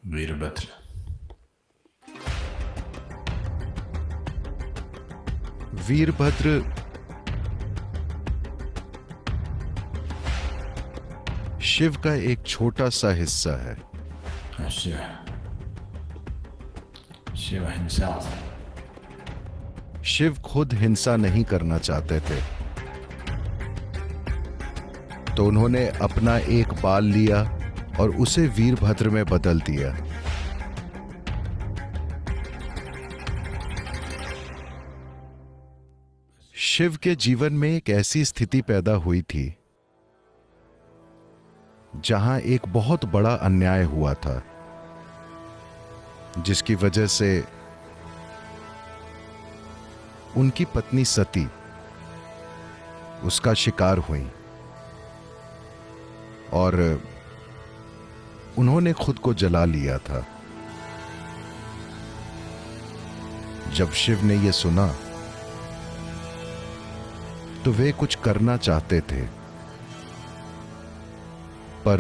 वीरभद्र। वीरभद्र शिव का एक छोटा सा हिस्सा है। शिव हिंसा। शिव खुद हिंसा नहीं करना चाहते थे, तो उन्होंने अपना एक बाल लिया और उसे वीरभद्र में बदल दिया। शिव के जीवन में एक ऐसी स्थिति पैदा हुई थी जहां एक बहुत बड़ा अन्याय हुआ था, जिसकी वजह से उनकी पत्नी सती उसका शिकार हुई और उन्होंने खुद को जला लिया था। जब शिव ने यह सुना तो वे कुछ करना चाहते थे, पर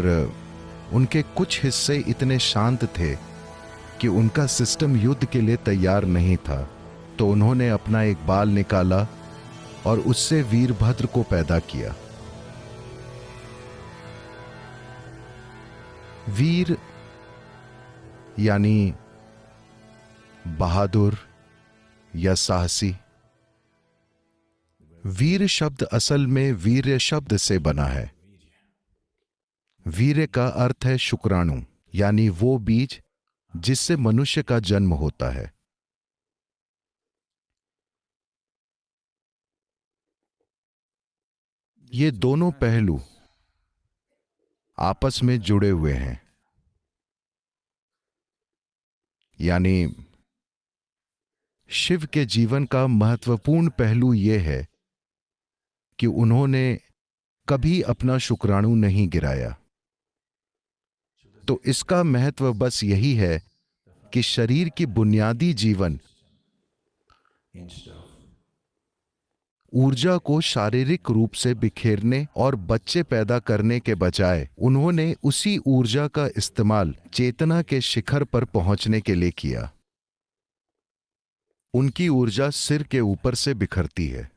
उनके कुछ हिस्से इतने शांत थे कि उनका सिस्टम युद्ध के लिए तैयार नहीं था। तो उन्होंने अपना एक बाल निकाला और उससे वीरभद्र को पैदा किया। वीर यानी बहादुर या साहसी। वीर शब्द असल में वीर्य शब्द से बना है। वीर्य का अर्थ है शुक्राणु, यानी वो बीज जिससे मनुष्य का जन्म होता है। ये दोनों पहलू आपस में जुड़े हुए हैं, यानी शिव के जीवन का महत्वपूर्ण पहलू यह है कि उन्होंने कभी अपना शुक्राणु नहीं गिराया। तो इसका महत्व बस यही है कि शरीर की बुनियादी जीवन ऊर्जा को शारीरिक रूप से बिखेरने और बच्चे पैदा करने के बजाय उन्होंने उसी ऊर्जा का इस्तेमाल चेतना के शिखर पर पहुंचने के लिए किया। उनकी ऊर्जा सिर के ऊपर से बिखरती है।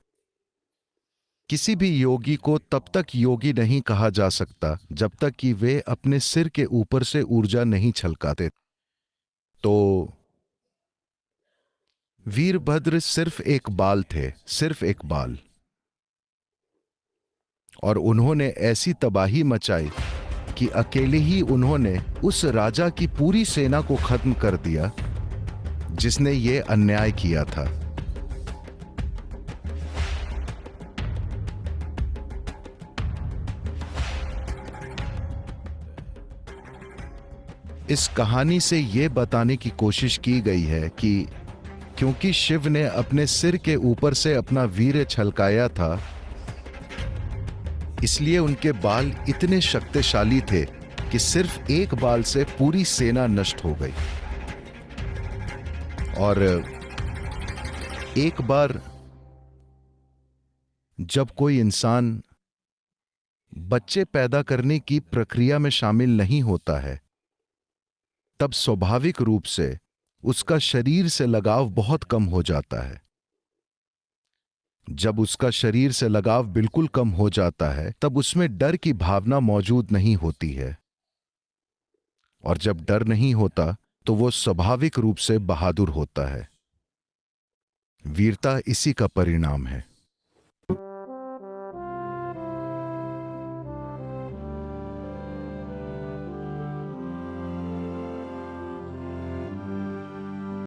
किसी भी योगी को तब तक योगी नहीं कहा जा सकता जब तक कि वे अपने सिर के ऊपर से ऊर्जा नहीं छलकाते। तो वीरभद्र सिर्फ एक बाल थे, सिर्फ एक बाल, और उन्होंने ऐसी तबाही मचाई कि अकेले ही उन्होंने उस राजा की पूरी सेना को खत्म कर दिया जिसने ये अन्याय किया था। इस कहानी से यह बताने की कोशिश की गई है कि क्योंकि शिव ने अपने सिर के ऊपर से अपना वीर्य छलकाया था, इसलिए उनके बाल इतने शक्तिशाली थे कि सिर्फ एक बाल से पूरी सेना नष्ट हो गई। और एक बार जब कोई इंसान बच्चे पैदा करने की प्रक्रिया में शामिल नहीं होता है, तब स्वाभाविक रूप से उसका शरीर से लगाव बहुत कम हो जाता है। जब उसका शरीर से लगाव बिल्कुल कम हो जाता है, तब उसमें डर की भावना मौजूद नहीं होती है, और जब डर नहीं होता तो वो स्वाभाविक रूप से बहादुर होता है। वीरता इसी का परिणाम है।